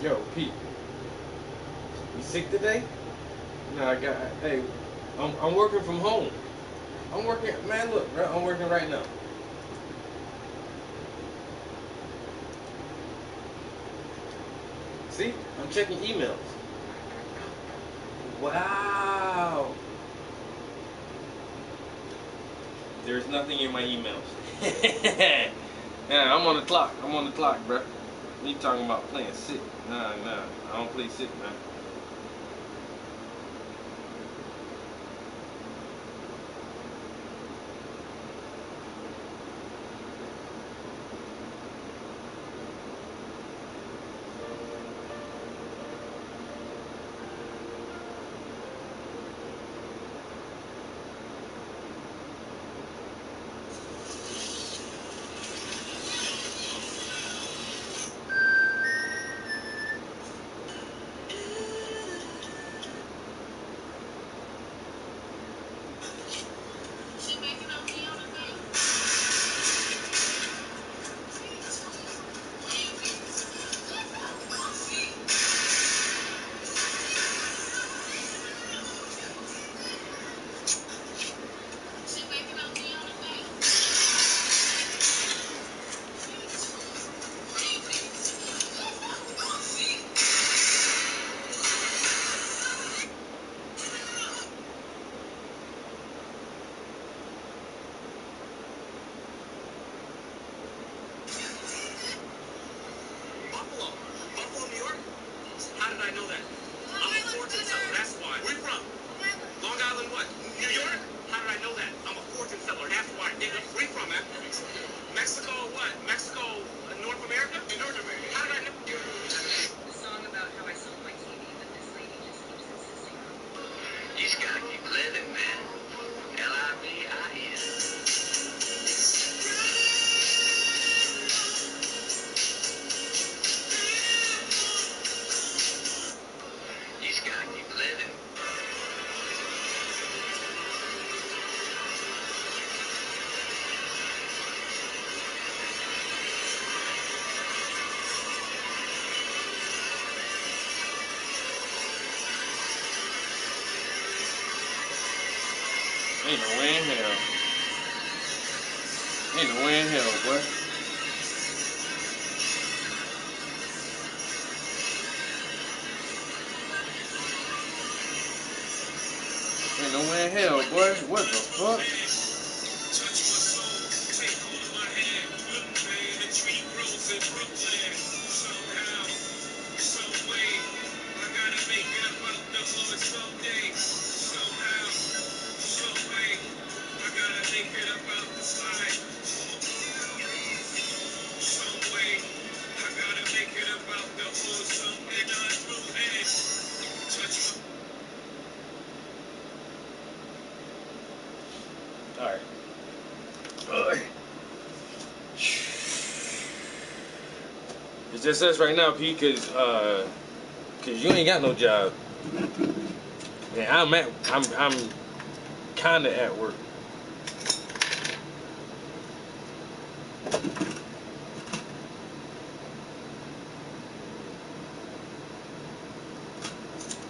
Yo, Pete, you sick today? No, I got. Hey, I'm working from home. I'm working, man. Look, bro, I'm working right now. See, I'm checking emails. Wow. There's nothing in my emails. Yeah, I'm on the clock. I'm on the clock, bro. You talking about playing sick? Nah, nah. I don't play sick, man. Buffalo. Buffalo, New York? How did I know that? I'm a fortune teller, that's why. Where you from? Long Island what? New York? How did I know that? I'm a fortune teller, that's why. Nigga, where you from, man? Mexico what? Mexico, North America? North America. How did I know? The song about how I sold my TV that this lady just keeps insisting on. You just gotta keep living, man. Livin. You just gotta keep living. Ain't no way in hell. Ain't no way in hell, boy. Ain't no way in hell, boy. What the fuck? Touch my soul, take hold of my hand. Look, man, a tree grows in Brooklyn. Somehow, some way, I gotta make it up out the hood someday. Somehow, some way, I gotta make it up out the slide. Some way, I gotta make it up out the hood someday. Not through hand. Touch my Alright. It's just us right now, P, cause you ain't got no job. And I'm kinda at work.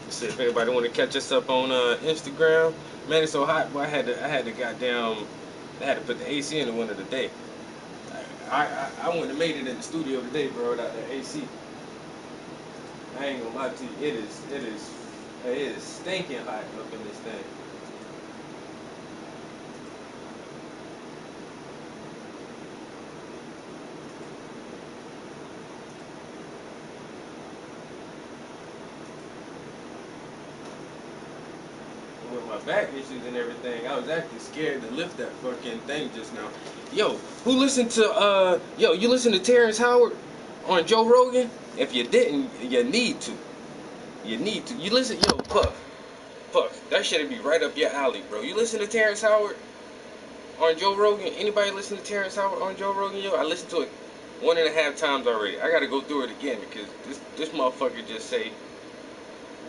So if anybody want to catch us up on Instagram, man, it's so hot. Boy, I had to put the AC in the window today. I wouldn't have made it in the studio today, bro, without the AC. I ain't gonna lie to you, it is stinking hot up in this thing. With my back issues and everything, I was actually scared to lift that fucking thing just now. Yo, who listened to you listen to Terrence Howard on Joe Rogan? If you didn't, you need to. You need to. You listen, yo, Puff, that should be right up your alley, bro. You listen to Terrence Howard on Joe Rogan? Anybody listen to Terrence Howard on Joe Rogan? Yo, I listened to it 1.5 times already. I gotta go through it again because this motherfucker just say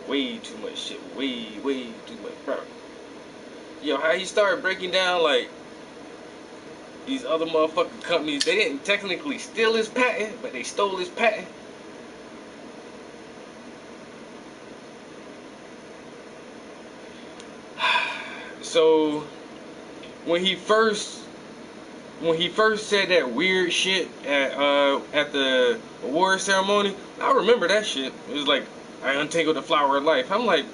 way too much shit. Way too much, bro. Yo, how he started breaking down like these other motherfucking companies, they didn't technically steal his patent, but they stole his patent. So when he first said that weird shit at the award ceremony, I remember that shit. It was like, I untangled the flower of life. I'm like,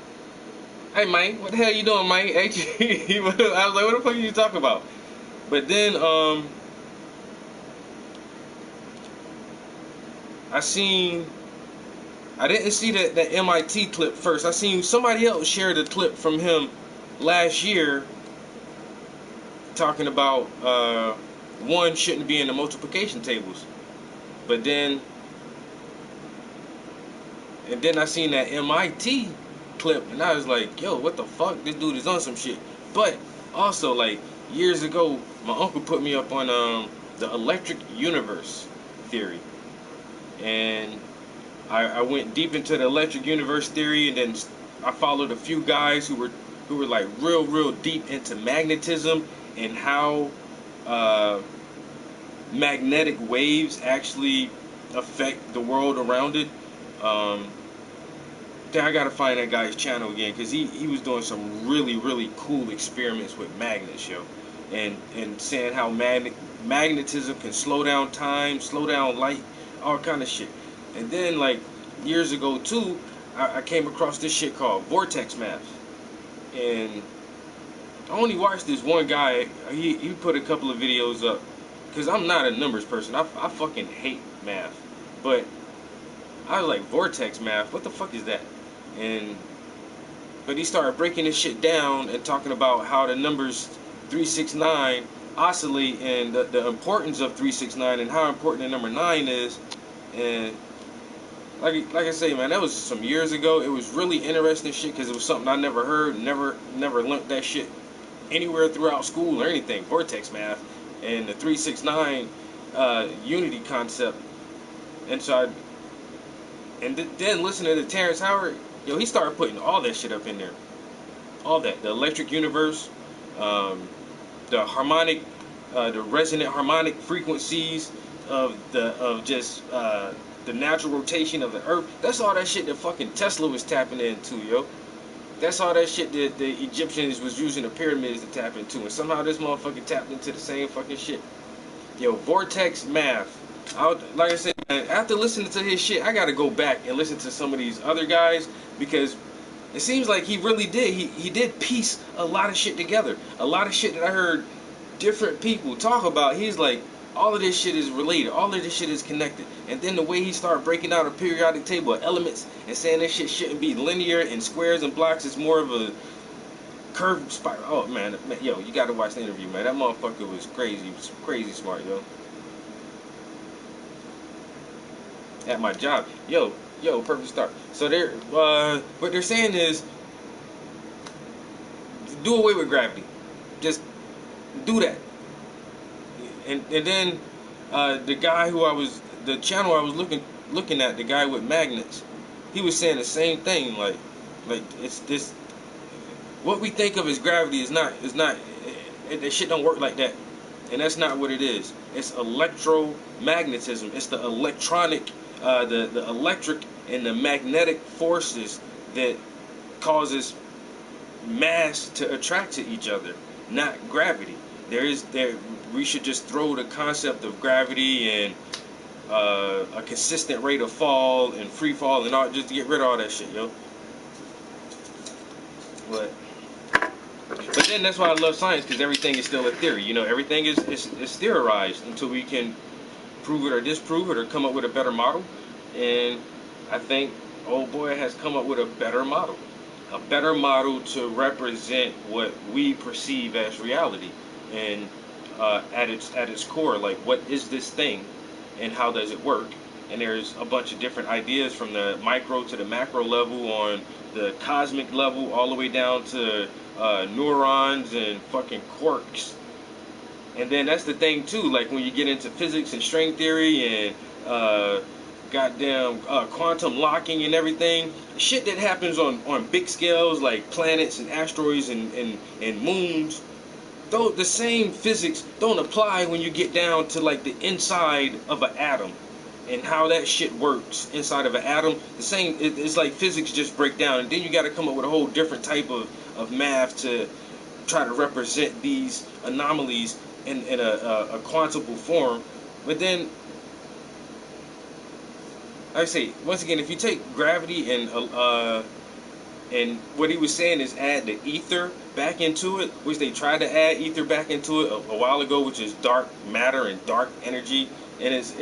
hey Mike, what the hell you doing, Mike? I was like, what the fuck are you talking about? But then I didn't see that MIT clip first. I seen somebody else share the clip from him last year talking about one shouldn't be in the multiplication tables. But then I seen that MIT clip and I was like, yo, what the fuck? This dude is on some shit. But also, like, years ago, my uncle put me up on the electric universe theory. And I went deep into the electric universe theory, and then I followed a few guys who were like real deep into magnetism and how magnetic waves actually affect the world around it. Then I gotta find that guy's channel again, because he was doing some really cool experiments with magnets, yo, and saying how magnetism can slow down time, slow down light, all kind of shit. And then, like, years ago too, I came across this shit called vortex math, and I only watched this one guy. He put a couple of videos up, because I'm not a numbers person. I fucking hate math, but I was like, vortex math, what the fuck is that? But he started breaking this shit down and talking about how the numbers 369 oscillate, and the importance of 369 and how important the number 9 is. And like I say, man, that was some years ago. It was really interesting shit, because it was something I never heard, never learned that shit anywhere throughout school or anything. Vortex math and the 369 unity concept. And so then listening to Terrence Howard, yo, he started putting all that shit up in there. All that, the electric universe, the harmonic, the resonant harmonic frequencies of the natural rotation of the earth. That's all that shit that fucking Tesla was tapping into, yo. That's all that shit that the Egyptians was using the pyramids to tap into, and somehow this motherfucker tapped into the same fucking shit. Yo, vortex math. Like I said, man, after listening to his shit, I gotta go back and listen to some of these other guys, because it seems like he really did. He did piece a lot of shit together. A lot of shit that I heard different people talk about. He's like, all of this shit is related. All of this shit is connected. And then the way he started breaking out a periodic table of elements and saying this shit shouldn't be linear and squares and blocks, it's more of a curved spiral. Oh man, yo, you gotta watch the interview, man. That motherfucker was crazy. He was crazy smart, yo. At my job, yo, perfect start. So what they're saying is, do away with gravity. Just do that. And then the guy the channel I was looking at, the guy with magnets, he was saying the same thing. Like it's this, what we think of as gravity is not that shit don't work like that, and that's not what it is. It's electromagnetism. It's the electronic, the electric and the magnetic forces that causes mass to attract to each other, not gravity. We should just throw the concept of gravity and a consistent rate of fall and free fall and all, just to get rid of all that shit, yo. But then that's why I love science, because everything is still a theory. You know, everything is theorized until we can prove it or disprove it or come up with a better model. And I think old boy has come up with a better model to represent what we perceive as reality. And at its core, like, what is this thing and how does it work? And there's a bunch of different ideas from the micro to the macro level, on the cosmic level, all the way down to neurons and fucking quarks. And then that's the thing too, like when you get into physics and string theory and goddamn quantum locking and everything, shit that happens on big scales like planets and asteroids and moons, though the same physics don't apply when you get down to like the inside of an atom and how that shit works inside of an atom. The same, it's like physics just break down, and then you got to come up with a whole different type of math to try to represent these anomalies in a quantable form. But then, like I say, once again, if you take gravity and what he was saying is add the ether back into it, which they tried to add ether back into it a while ago, which is dark matter and dark energy, and it's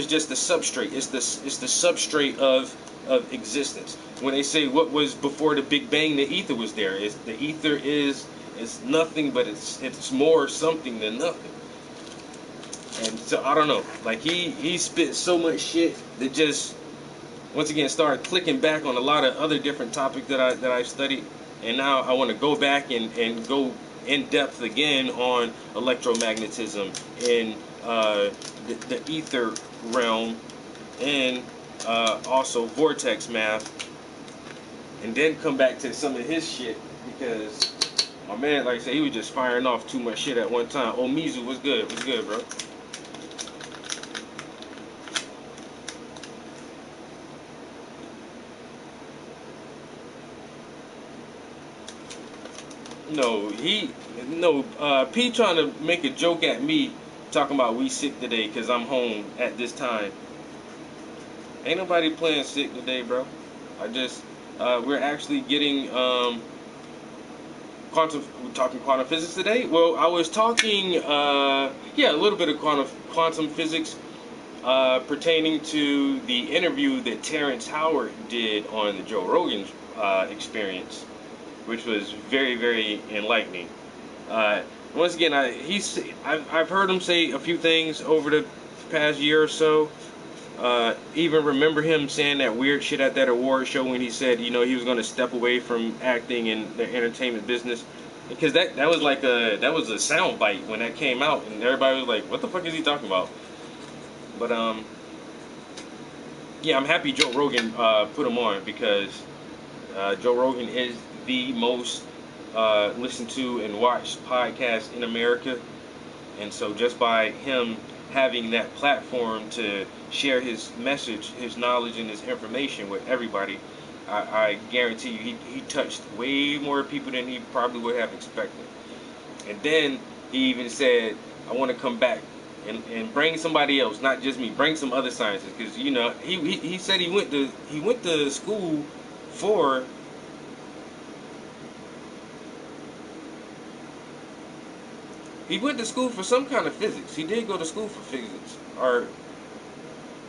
just the substrate. It's the substrate of existence. When they say what was before the Big Bang, the ether was there. The ether is nothing, but it's more something than nothing. And so I don't know. Like he spit so much shit that just once again started clicking back on a lot of other different topics that I've studied, and now I want to go back and go in depth again on electromagnetism in the ether realm, and also vortex math, and then come back to some of his shit, because my man, like I said, he was just firing off too much shit at one time. Oh, Mizu, what's good? What's good, bro? P trying to make a joke at me, talking about we sick today because I'm home at this time. Ain't nobody playing sick today, bro. We're actually getting, we're talking quantum physics today? Well, I was talking, a little bit of quantum physics, pertaining to the interview that Terrence Howard did on the Joe Rogan experience, which was very, very enlightening. Once again, I've heard him say a few things over the past year or so. Even remember him saying that weird shit at that award show when he said, he was going to step away from acting in the entertainment business, because that was like that was a sound bite when that came out, and everybody was like, "What the fuck is he talking about?" But I'm happy Joe Rogan put him on, because Joe Rogan is the most listened to and watched podcast in America, and so just by him having that platform to share his message, his knowledge, and his information with everybody, I guarantee you he touched way more people than he probably would have expected. And then he even said, I want to come back and bring somebody else, not just me, bring some other scientists, because he said he went to school for some kind of physics. He did go to school for physics or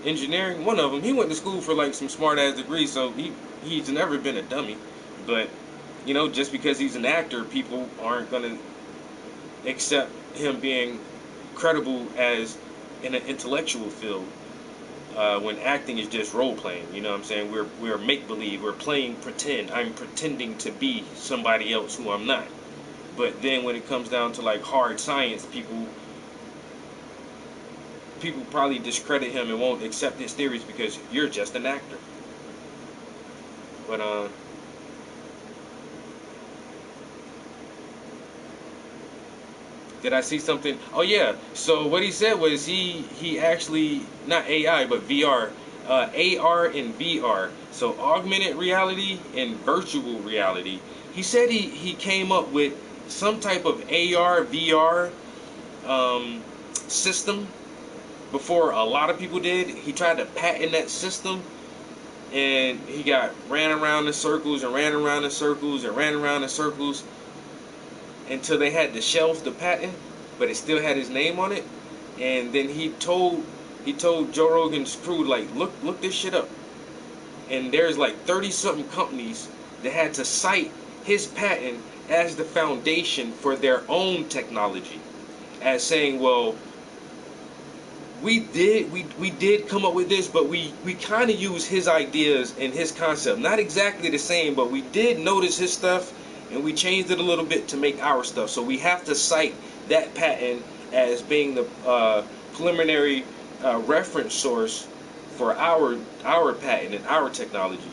engineering, one of them. He went to school for like some smart ass degree, so he's never been a dummy. But just because he's an actor, people aren't gonna accept him being credible as in an intellectual field, when acting is just role playing. You know what I'm saying? We're make believe, we're playing pretend. I'm pretending to be somebody else who I'm not. But then when it comes down to like hard science, people probably discredit him and won't accept his theories because you're just an actor. But did I see something? Oh yeah. So what he said was he actually, not AI but VR, AR and VR. So augmented reality and virtual reality. He said he came up with some type of AR VR system before a lot of people did. He tried to patent that system, and he got ran around in circles and ran around in circles and ran around in circles until they had to shelve the patent, but it still had his name on it. And then he told Joe Rogan's crew, like, look this shit up. And there's like 30 something companies that had to cite his patent as the foundation for their own technology, as saying, well, we did come up with this, but we kind of use his ideas and his concept. Not exactly the same, but we did notice his stuff and we changed it a little bit to make our stuff. So we have to cite that patent as being the preliminary reference source for our patent and our technology.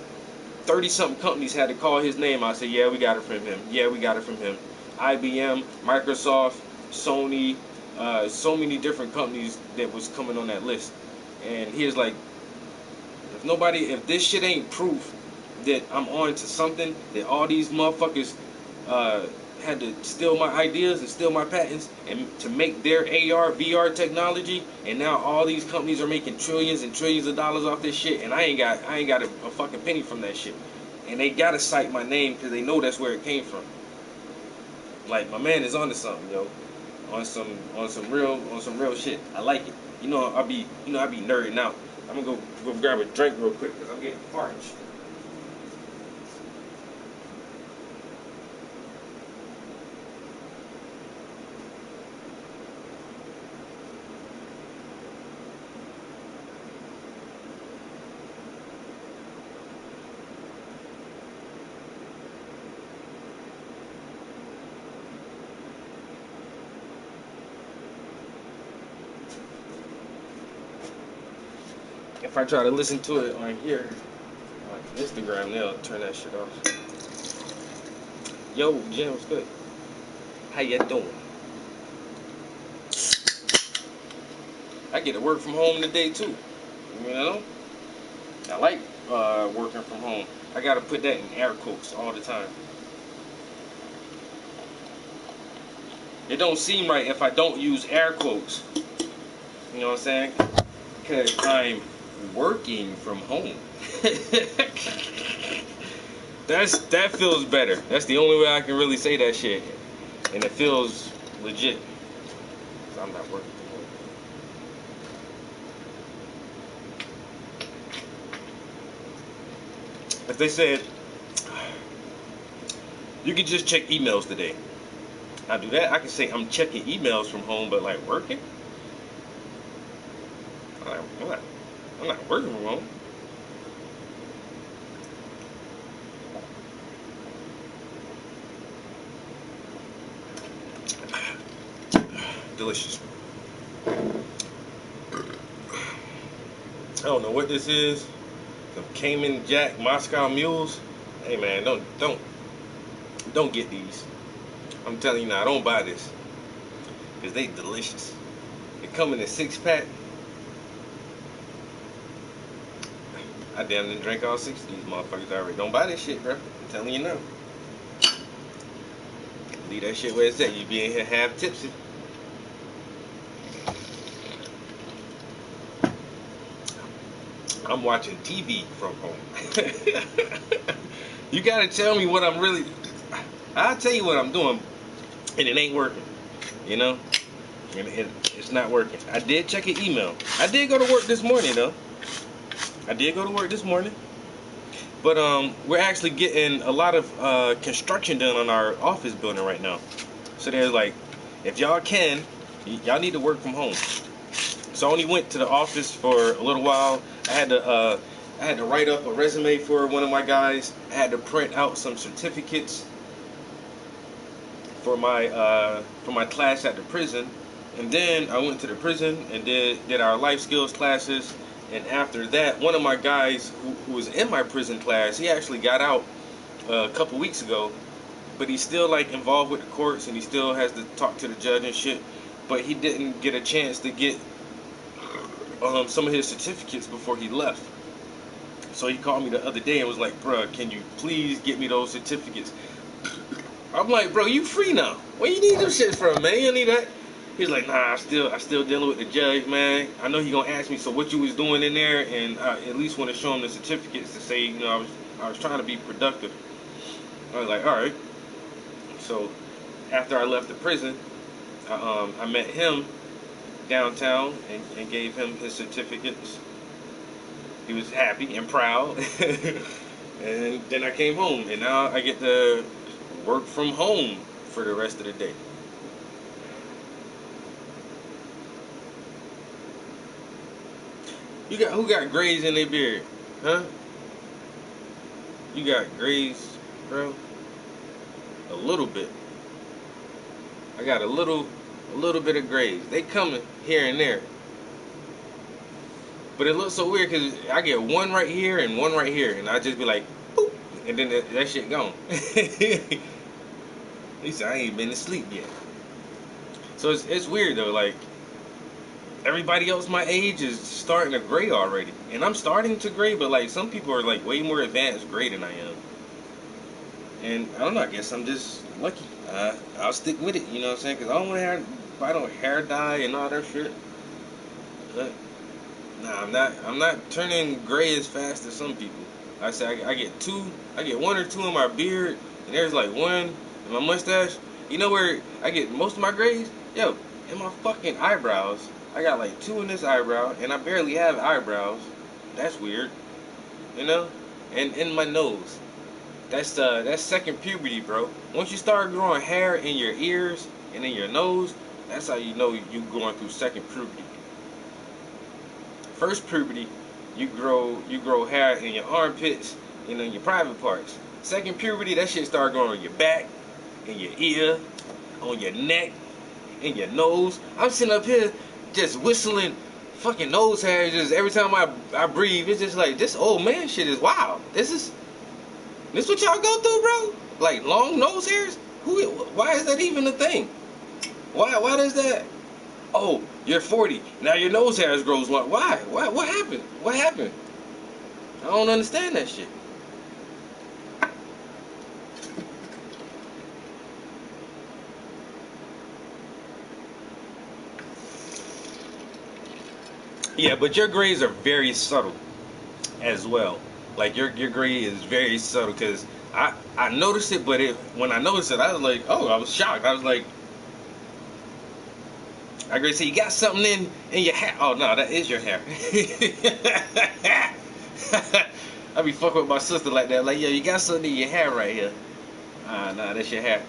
30-something companies had to call his name. I said, yeah, we got it from him. Yeah, we got it from him. IBM, Microsoft, Sony, so many different companies that was coming on that list. And he was like, if this shit ain't proof that I'm on to something, that all these motherfuckers had to steal my ideas and steal my patents and to make their AR VR technology, and now all these companies are making trillions and trillions of dollars off this shit, and I ain't got a fucking penny from that shit. And they gotta cite my name because they know that's where it came from. Like, my man is onto something, yo. On some real shit. I like it. You know, I be nerding out. I'm gonna go grab a drink real quick because I'm getting parched. If I try to listen to it on here, on Instagram, they'll turn that shit off. Yo, Jim, what's good? How you doing? I get to work from home today too. You know, I like working from home. I gotta put that in air quotes all the time. It don't seem right if I don't use air quotes. You know what I'm saying? Because I'm working from home. That feels better. That's the only way I can really say that shit, and it feels legit. I'm not working from home. If they said you can just check emails today, I do that. I can say I'm checking emails from home, but like working, I'm not working from home. Delicious. I don't know what this is. Some Cayman Jack Moscow mules. Hey man, don't get these. I'm telling you now, don't buy this. Cause they delicious. They come in a 6-pack. I damn near drank all 6 of these motherfuckers already. Don't buy this shit, bro. I'm telling you now. Leave that shit where it's at. You be in here half tipsy. I'm watching TV from home. You gotta tell me what I'm really. I'll tell you what I'm doing, and it ain't working. You know, and it's not working. I did check an email. I did go to work this morning though. But we're actually getting a lot of construction done on our office building right now. So there's like, if y'all can, y'all need to work from home. So I only went to the office for a little while. I had to write up a resume for one of my guys. I had to print out some certificates for my class at the prison. And then I went to the prison and did our life skills classes. And after that, one of my guys who was in my prison class, he actually got out a couple weeks ago, but he's still like involved with the courts and he still has to talk to the judge and shit. But he didn't get a chance to get some of his certificates before he left. So he called me the other day and was like, "Bruh, can you please get me those certificates?" I'm like, "Bro, you free now. Where you need them shits from, man? You don't need that." He's like, "Nah, I still dealing with the judge, man. I know he gonna ask me, so what you was doing in there, and I at least want to show him the certificates to say, you know, I was trying to be productive." I was like, "All right." So after I left the prison, I met him downtown and gave him his certificates. He was happy and proud. And then I came home, and now I get to work from home for the rest of the day. Who got grays in their beard? Huh? You got grays, bro? A little bit. I got a little bit of grays. They coming here and there. But it looks so weird because I get one right here and one right here, and I just be like, boop, and then that shit gone. He said I ain't been to sleep yet. So it's weird though. Like everybody else my age is starting to gray already, and I'm starting to gray. But like some people are like way more advanced gray than I am. And I don't know. I guess I'm just lucky. I'll stick with it. You know what I'm saying? Cause I don't want to hair, if I don't hair dye and all that shit. But, nah, I'm not turning gray as fast as some people. I say I get two, I get one or two in my beard, and there's like one in my mustache. You know where I get most of my grays? Yo, in my fucking eyebrows. I got like two in this eyebrow, and I barely have eyebrows. That's weird, you know? And in my nose. That's second puberty, bro. Once you start growing hair in your ears and in your nose, that's how you know you going through second puberty. First puberty, you grow hair in your armpits and in your private parts. Second puberty, that shit start growing on your back, in your ear, on your neck, in your nose. I'm sitting up here just whistling fucking nose hair just every time I breathe. It's just like this old man shit is wild. This what y'all go through, bro? Like long nose hairs? Why is that even a thing? Why does that? Oh, you're 40. Now your nose hairs grows long. Why? What happened? What happened? I don't understand that shit. Yeah, but your grays are very subtle as well. Like your gray is very subtle because I noticed it, but when I noticed it, I was like, oh, I was shocked. I was like, I agree. So you got something in your hair. Oh no, that is your hair. I be fucking with my sister like that. Like, yo, you got something in your hair right here. Nah, that's your hair.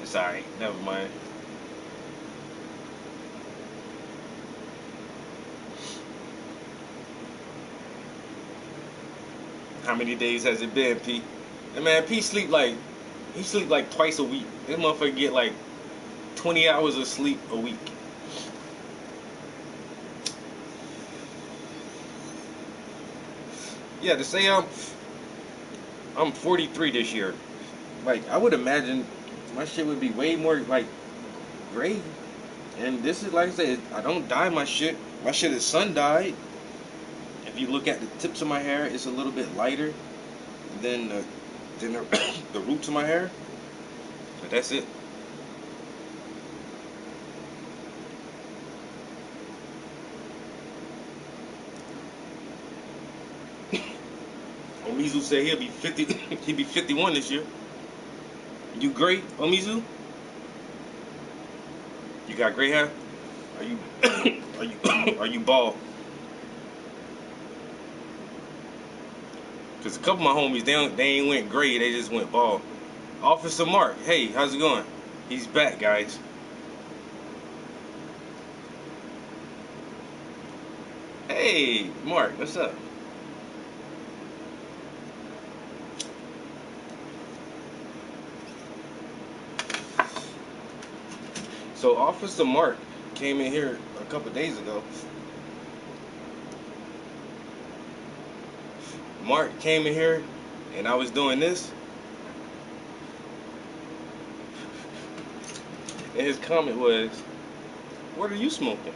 Sorry, never mind. How many days has it been, P? And man, P sleep like twice a week. This motherfucker get like 20 hours of sleep a week. Yeah, to say I'm 43 this year. Like I would imagine my shit would be way more like gray. And this is like I said, I don't dye my shit. My shit is sun dyed. If you look at the tips of my hair, it's a little bit lighter than the roots of my hair. But that's it. Omizu said he'll be 50. He'll be 51 this year. You gray, Omizu? You got gray hair? Are you are you bald? Cause a couple of my homies they ain't went gray, they just went bald. Officer Mark, hey, how's it going? He's back, guys. Hey, Mark, what's up? So Officer Mark came in here a couple days ago. Mark came in here and I was doing this. And his comment was, what are you smoking?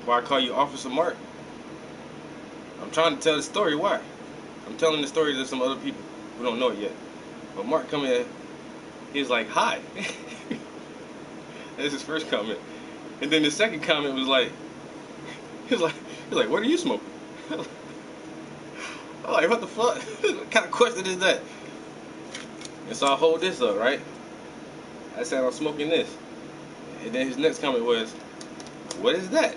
Why I call you Officer Mark? I'm trying to tell the story. Why? I'm telling the story to some other people who don't know it yet. But Mark come in, he was like, hi. That's his first comment. And then the second comment was like, he was like, what are you smoking? I'm like, what the fuck? What kind of question is that? And so I hold this up, right? I said, I'm smoking this. And then his next comment was, what is that?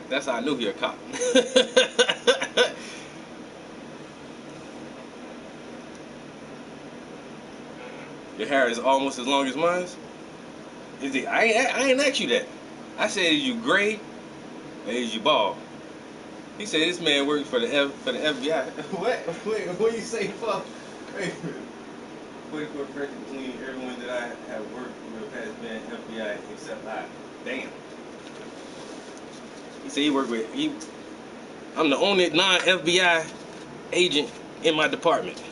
That's how I knew he a cop. Your hair is almost as long as mine. Is it? I ain't asked you that. I said, is you gray or is you bald? He said this man works for the FBI. What you say, fuck? Wait a minute. 44 friends between everyone that I have worked with has been FBI except I. Damn. He said he worked with I'm the only non-FBI agent in my department.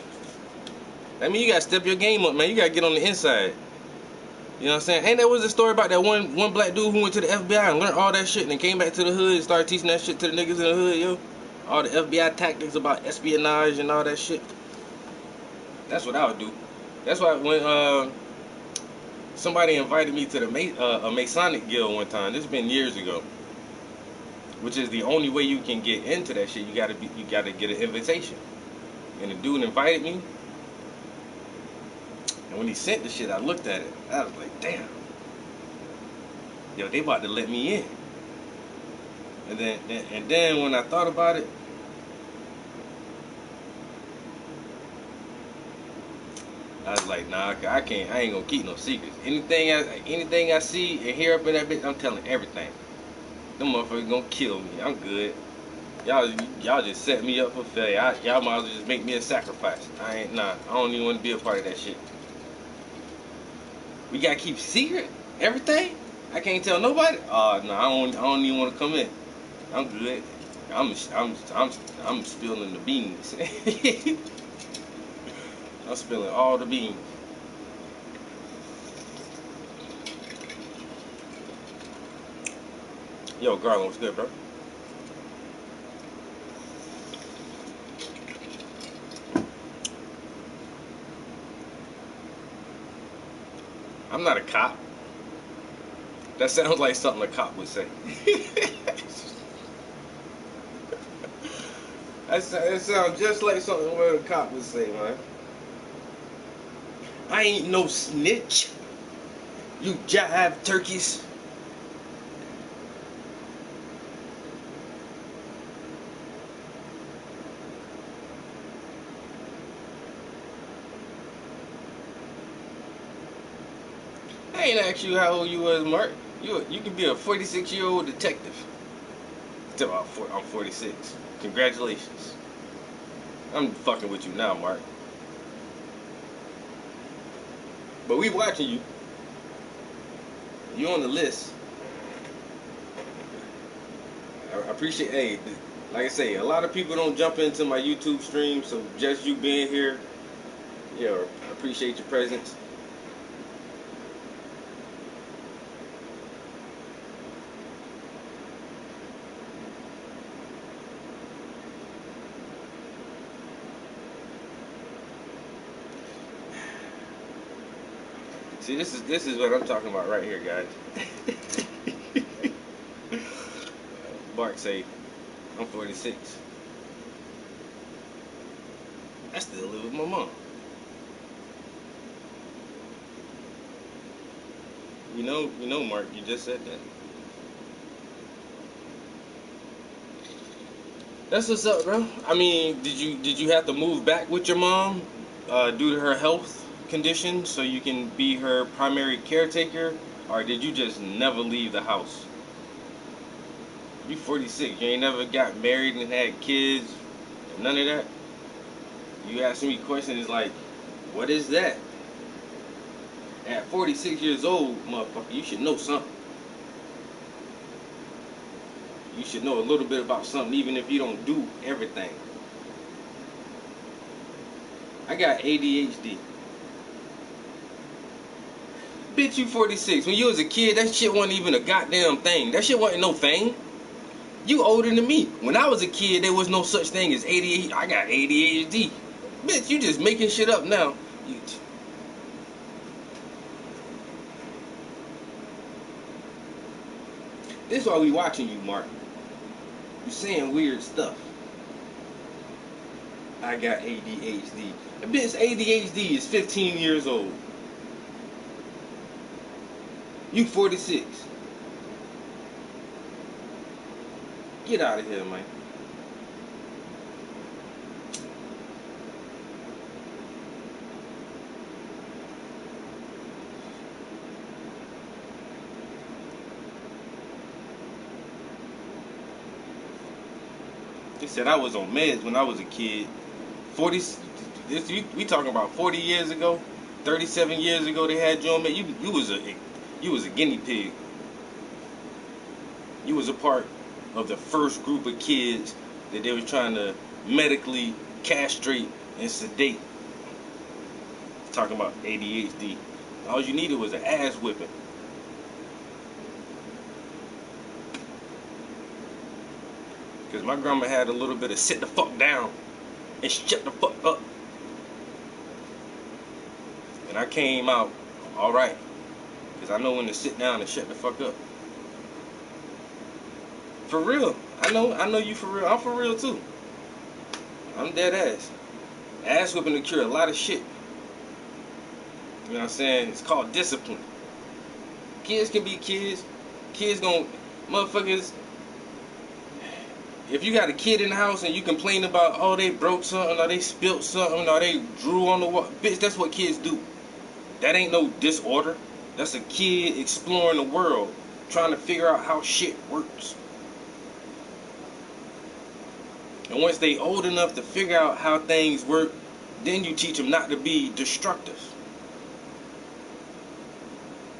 I mean, you gotta step your game up, man. You gotta get on the inside. You know what I'm saying? Ain't that was the story about that one black dude who went to the FBI and learned all that shit and then came back to the hood and started teaching that shit to the niggas in the hood, yo? All the FBI tactics about espionage and all that shit. That's what I would do. That's why when somebody invited me to the a Masonic guild one time. This has been years ago. Which is the only way you can get into that shit. You gotta get an invitation. And the dude invited me. And when he sent the shit, I looked at it. I was like, damn. Yo, they about to let me in. And then when I thought about it, I was like, nah, I can't. I ain't gonna keep no secrets. Anything I see and hear up in that bitch, I'm telling everything. Them motherfuckers gonna kill me. I'm good. Y'all just set me up for failure. Y'all might as well just make me a sacrifice. I don't even want to be a part of that shit. We gotta keep secret everything. I can't tell nobody. No, I don't even want to come in. I'm good. I'm spilling the beans. I'm spilling all the beans. Yo, Garland, what's good, bro? I'm not a cop. That sounds like something a cop would say. That sounds just like something what a cop would say, man. I ain't no snitch. You jive turkeys. I ain't asked you how old you was, Mark. You could be a 46-year-old detective. Tell I'm 46. Congratulations. I'm fucking with you now, Mark. But we watching you. You on the list. I appreciate. Hey, like I say, a lot of people don't jump into my YouTube stream, so just you being here, yeah, I appreciate your presence. See, this is what I'm talking about right here, guys. Bart say, I'm 46. I still live with my mom. You know, Mark, you just said that. That's what's up, bro. I mean, did you have to move back with your mom due to her health condition so you can be her primary caretaker, or did you just never leave the house? You 46. You ain't never got married and had kids, none of that. You asking me questions like, what is that? At 46 years old, motherfucker, you should know something. You should know a little bit about something, even if you don't do everything. I got ADHD. Bitch, you 46. When you was a kid, that shit wasn't even a goddamn thing. That shit wasn't no thing. You older than me. When I was a kid, there was no such thing as ADHD. I got ADHD. Bitch, you just making shit up now. This is why we watching you, Mark. You saying weird stuff. I got ADHD. A bitch ADHD is 15 years old. You 46. Get out of here, man. He said I was on meds when I was a kid. 40. We talking about 40 years ago, 37 years ago. They had you on meds. You was a guinea pig. You was a part of the first group of kids that they were trying to medically castrate and sedate. Talking about ADHD. All you needed was an ass whipping. Because my grandma had a little bit of sit the fuck down and shut the fuck up. And I came out alright. Because I know when to sit down and shut the fuck up. For real. I know you for real. I'm for real too. I'm dead ass. Ass whipping to cure a lot of shit. You know what I'm saying? It's called discipline. Kids can be kids. Kids gon' motherfuckers. If you got a kid in the house and you complain about, oh, they broke something, or they spilt something, or they drew on the wall, bitch, that's what kids do. That ain't no disorder. That's a kid exploring the world, trying to figure out how shit works. And once they old enough to figure out how things work, then you teach them not to be destructive.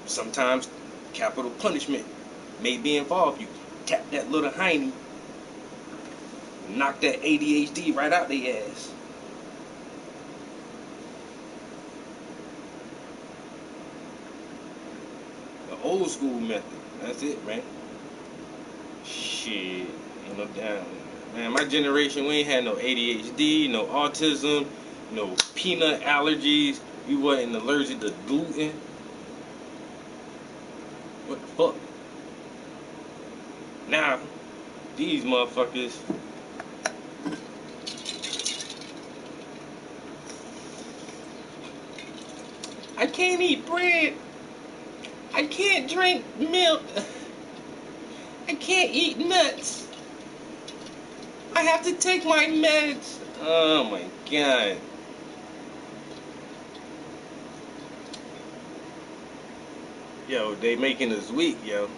Sometimes capital punishment may be involved. You tap that little hiney, knock that ADHD right out their ass. The old school method. That's it, man. Shit. Ain't no damn. Man, my generation, we ain't had no ADHD, no autism, no peanut allergies. We wasn't allergic to gluten. What the fuck? Now, these motherfuckers. I can't eat bread. I can't drink milk. I can't eat nuts. I have to take my meds. Oh my god. Yo, they making us weak, yo.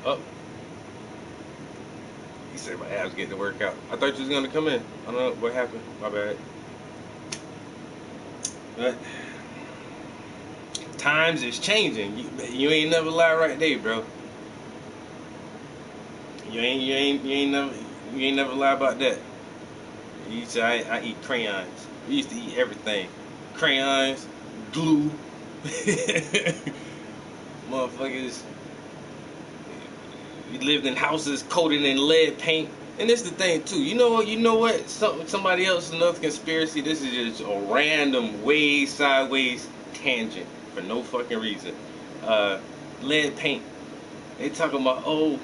Oh. He said my abs getting to work out. I thought you was gonna come in. I don't know what happened. My bad. But times is changing. You ain't never lie right there, bro. You ain't never lie about that. You used to I eat crayons. We used to eat everything. Crayons, glue. Motherfuckers. We lived in houses coated in lead paint. And this is the thing too. You know what? Somebody else, another conspiracy. This is just a random way sideways tangent for no fucking reason. Lead paint. They talking about, oh,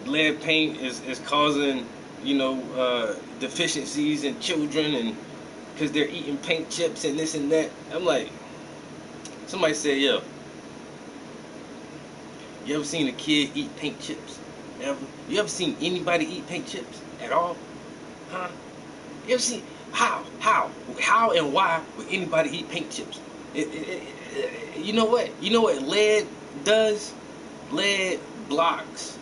lead paint is causing, deficiencies in children, and because they're eating paint chips and this and that. I'm like, somebody said, yo, you ever seen a kid eat paint chips? Ever? You ever seen anybody eat paint chips at all? Huh? You ever seen how and why would anybody eat paint chips? You know what? You know what lead does? Lead blocks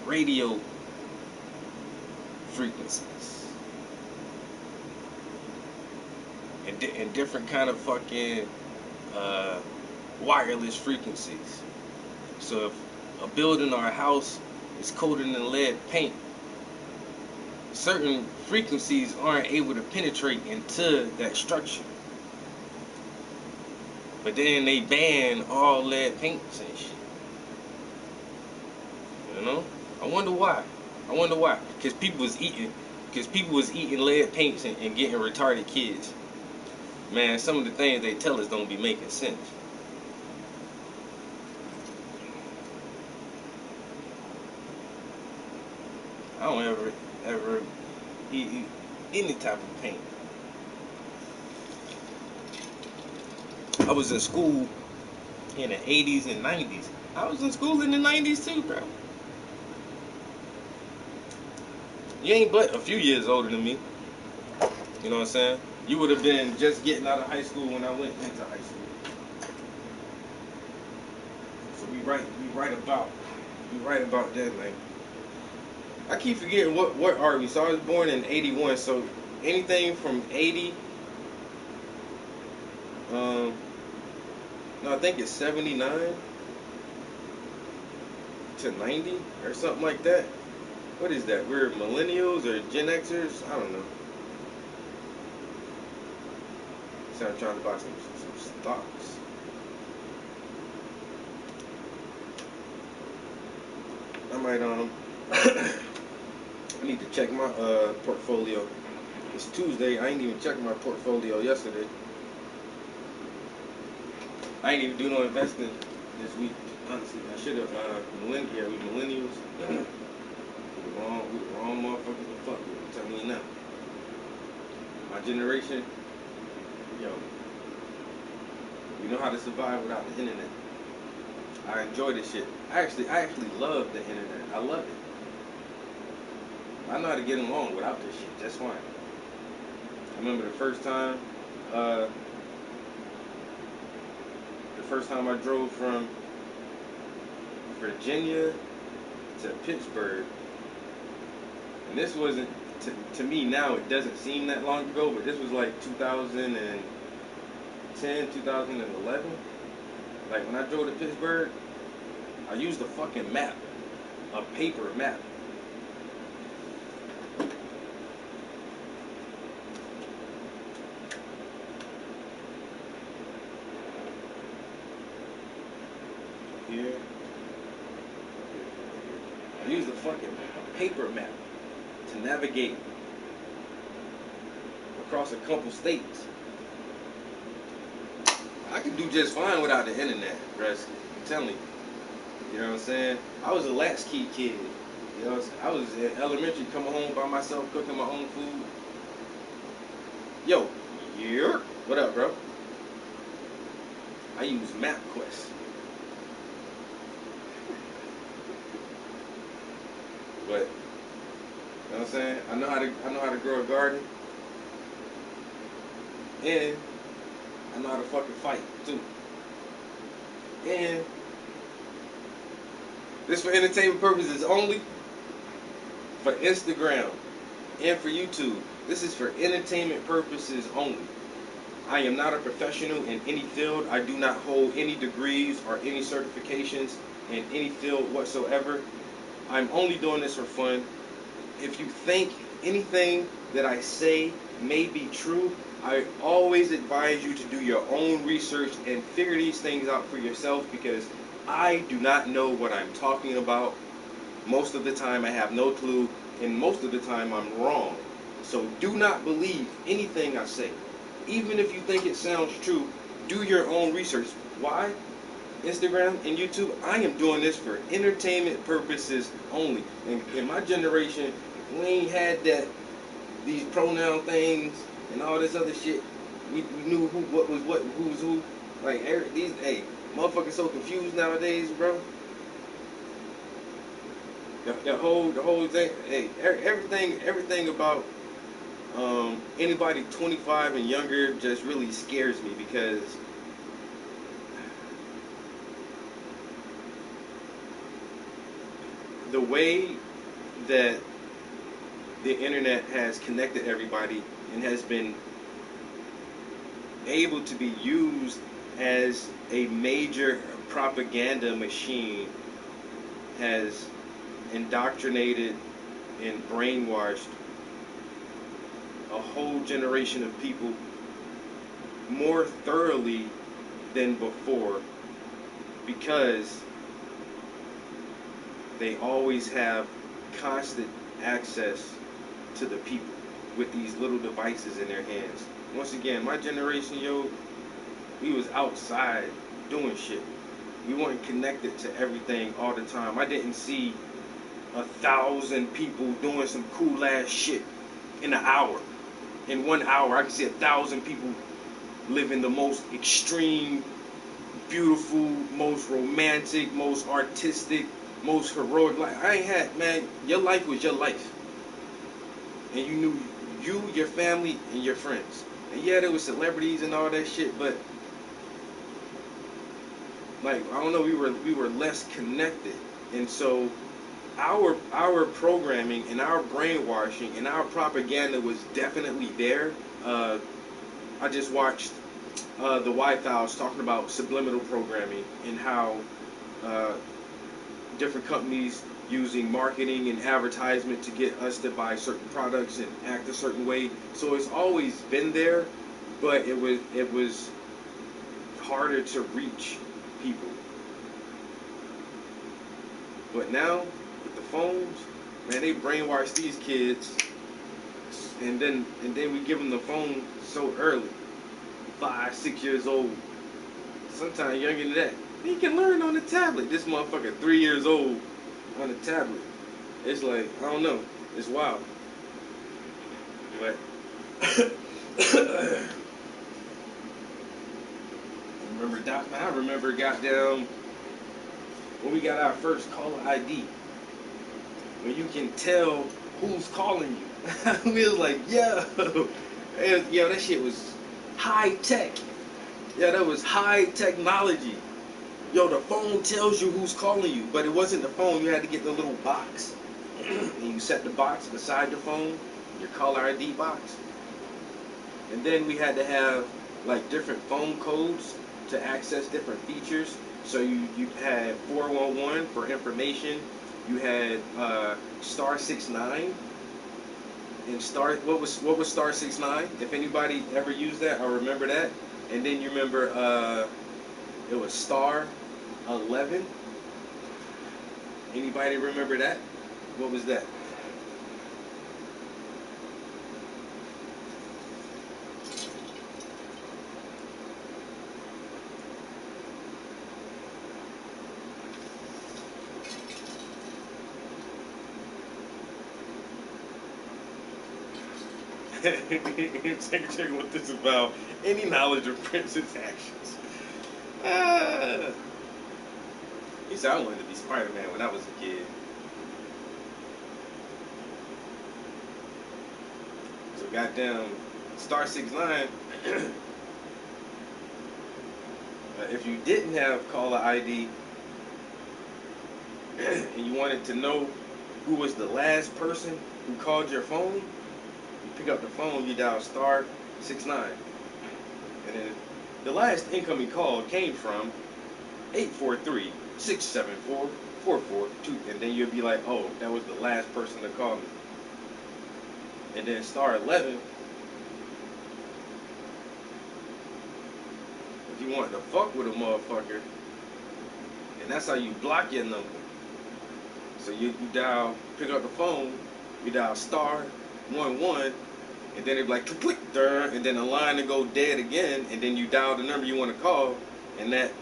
radio frequencies and different kind of fucking wireless frequencies. So if a building or a house is coated in lead paint, certain frequencies aren't able to penetrate into that structure. But then they ban all lead paints and shit. You know? I wonder why. Because people was eating lead paints and getting retarded kids. Man, some of the things they tell us don't be making sense. I don't ever eat any type of paint. I was in school in the 80s and 90s. I was in school in the 90s too, bro. You ain't but a few years older than me. You know what I'm saying? You would have been just getting out of high school when I went into high school. So we right about that, man. I keep forgetting what are we? So I was born in 81. So anything from 80 No, I think it's 79 to 90 or something like that. What is that? We're millennials or Gen Xers? I don't know. So I'm trying to buy some stocks. I might I need to check my portfolio. It's Tuesday. I ain't even checked my portfolio yesterday. I ain't even do no investing this week. Honestly, I should have. We millennials. We the wrong motherfuckers to fuck with. I'm telling you now. My generation, yo, we know how to survive without the internet. I enjoy this shit. I actually love the internet. I love it. I know how to get along without this shit just fine. I remember the first time I drove from Virginia to Pittsburgh, and this wasn't to me now it doesn't seem that long ago, but this was like 2010, 2011. Like when I drove to Pittsburgh, I used a fucking map, a paper map. Here. I used a fucking paper map to navigate across a couple states. I could do just fine without the internet, Russ. I'm telling you. You know what I'm saying? I was a latchkey kid. You know, I was in elementary, coming home by myself, cooking my own food. Yo, yeah. What up, bro? I use MapQuest. But you know what I'm saying? I know how to grow a garden. And I know how to fucking fight too. And this for entertainment purposes only. For Instagram and for YouTube. This is for entertainment purposes only. I am not a professional in any field. I do not hold any degrees or any certifications in any field whatsoever. I'm only doing this for fun. If you think anything that I say may be true, I always advise you to do your own research and figure these things out for yourself, because I do not know what I'm talking about. Most of the time I have no clue, and most of the time I'm wrong. So do not believe anything I say. Even if you think it sounds true, do your own research. Why? Instagram and YouTube, I am doing this for entertainment purposes only. And in my generation, we ain't had these pronoun things and all this other shit. We knew what was what, who was who. Like motherfuckers so confused nowadays, bro. The whole thing, everything about anybody 25 and younger just really scares me, because the way that the internet has connected everybody and has been able to be used as a major propaganda machine has indoctrinated and brainwashed a whole generation of people more thoroughly than before, because they always have constant access to the people with these little devices in their hands. Once again, my generation, we was outside doing shit. We weren't connected to everything all the time. I didn't see 1,000 people doing some cool ass shit in an hour. In 1 hour, I can see 1,000 people living the most extreme, beautiful, most romantic, most artistic, most heroic life. I ain't had, man, your life was your life. And you knew you, your family, and your friends. And yeah, there was celebrities and all that shit, but like, I don't know, we were less connected. And so our programming and our brainwashing and our propaganda was definitely there. I just watched the White House talking about subliminal programming and how uh, different companies using marketing and advertisement to get us to buy certain products and act a certain way. So it's always been there, but it was harder to reach people. But now with the phones, man, they brainwash these kids, and then we give them the phone so early, 5, 6 years old, sometimes younger than that. He can learn on the tablet. This motherfucker 3 years old on the tablet. It's like, I don't know. It's wild. But I remember goddamn when we got our first caller ID. When you can tell who's calling you. We was like, yo, that shit was high tech. Yeah, that was high technology. Yo, the phone tells you who's calling you, but it wasn't the phone. You had to get the little box, and you set the box beside the phone, your caller ID box. And then we had to have like different phone codes to access different features. So you had 411 for information. You had *69 and what was *69? If anybody ever used that, I remember that. And then you remember it was *11. Anybody remember that? What was that? Check what this is about. Any knowledge of Prince's actions. He said I wanted to be Spider-Man when I was a kid. So goddamn *69. If you didn't have caller ID and you wanted to know who was the last person who called your phone, you pick up the phone, you dial *69, and then the last incoming call came from 843-674-442, and then you'll be like, oh, that was the last person to call me. And then *11, if you wanted to fuck with a motherfucker, and that's how you block your number. So you pick up the phone, you dial *11, and then it'd be like click, and then the line will go dead again, and then you dial the number you want to call, and that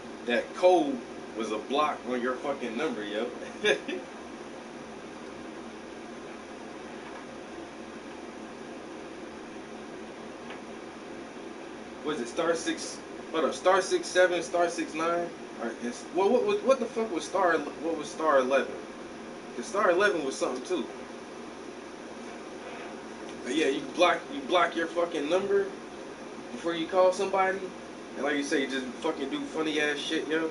code was a block on your fucking number, yo. Was it *6? Hold up, *67, *69? What the fuck was what was *11? Because *11 was something too. But yeah, you block your fucking number before you call somebody, and like you say, you just fucking do funny ass shit, yo.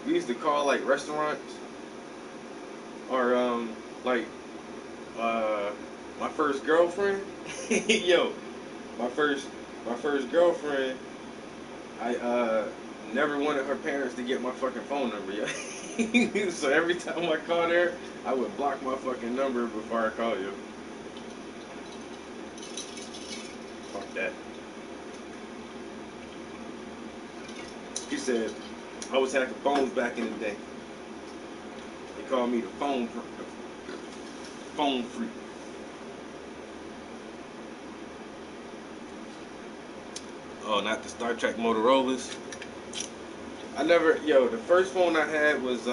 We used to call like restaurants, or like my first girlfriend. Yo, my first girlfriend. I never wanted her parents to get my fucking phone number, yo. So every time I called her, I would block my fucking number before I call you. Fuck that. He said, I was hacking phones back in the day. They called me the phone freak. Oh, not the Star Trek Motorola's. The first phone I had was,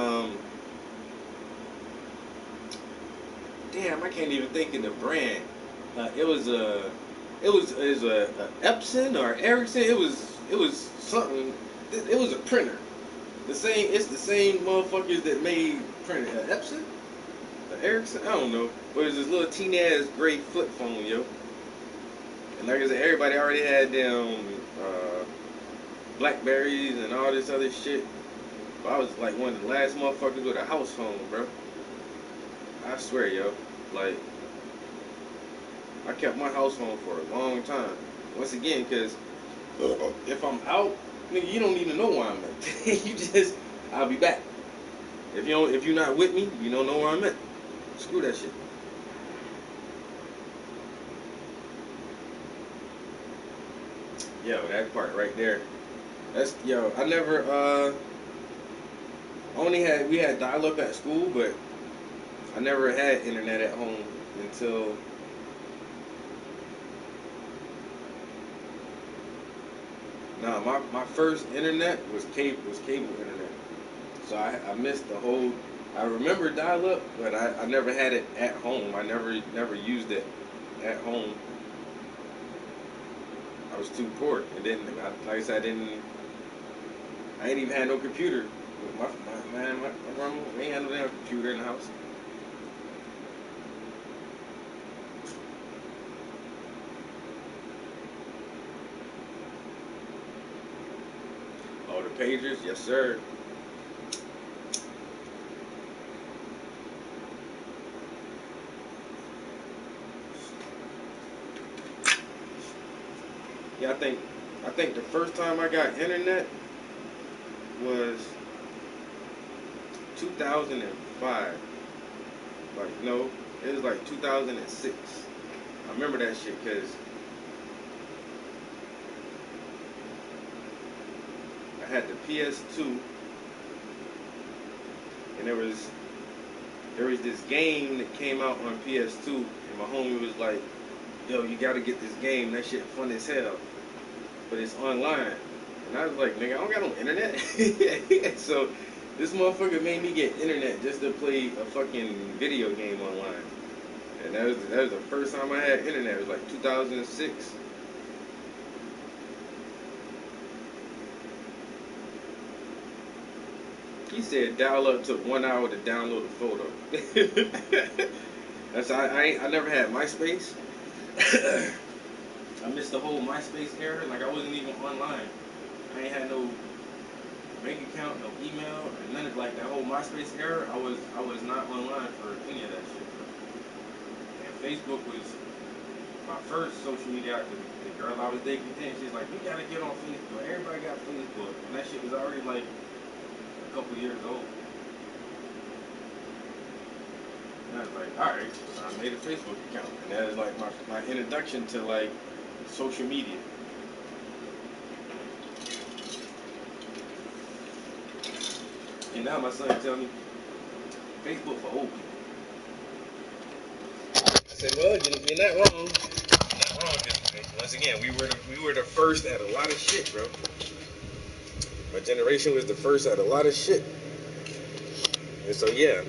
damn, I can't even think of the brand. It was a Epson or Ericsson. It was something. It was a printer. It's the same motherfuckers that made printer. Epson? The Ericsson? I don't know. But it's this little teeny ass gray flip phone, yo. And like I said, everybody already had them Blackberries and all this other shit. But I was like one of the last motherfuckers with a house phone, bro. I swear, yo. Like, I kept my house phone for a long time. Once again, because If I'm out, nigga, you don't need to know where I'm at. You just, I'll be back. If you're not with me, you don't know where I'm at. Screw that shit. Yo, that part right there. That's I never we had dial up at school, but I never had internet at home until my first internet was cable internet. So I missed the whole. I remember dial up, but I never had it at home. I never used it at home. I was too poor, and then like I said, I ain't even had no computer. My grandma, we ain't had no damn computer in the house. Oh, the pagers, yes sir. Yeah, I think the first time I got internet was 2005. Like no, it was like 2006. I remember that shit because I had the PS2, and there was this game that came out on PS2, and my homie was like, "Yo, you gotta get this game. That shit fun as hell, but it's online." And I was like, "Nigga, I don't got no internet." So this motherfucker made me get internet just to play a fucking video game online. And that was the first time I had internet. It was like 2006. He said dial-up took 1 hour to download a photo. I never had MySpace. I missed the whole MySpace era. Like I wasn't even online. I ain't had no bank account, no email, or none of like that whole MySpace era. I was not online for any of that shit. And Facebook was my first social media. The girl I was dating, she's like, "We gotta get on Facebook." Everybody got Facebook, and that shit was already like a couple years old. And I was like, alright, so I made a Facebook account. And that is like my introduction to like social media. And now my son tell me Facebook for old people. I said, well, you're not wrong. You're not wrong, because once again, we were the first at a lot of shit, bro. My generation was the first at a lot of shit. And so yeah.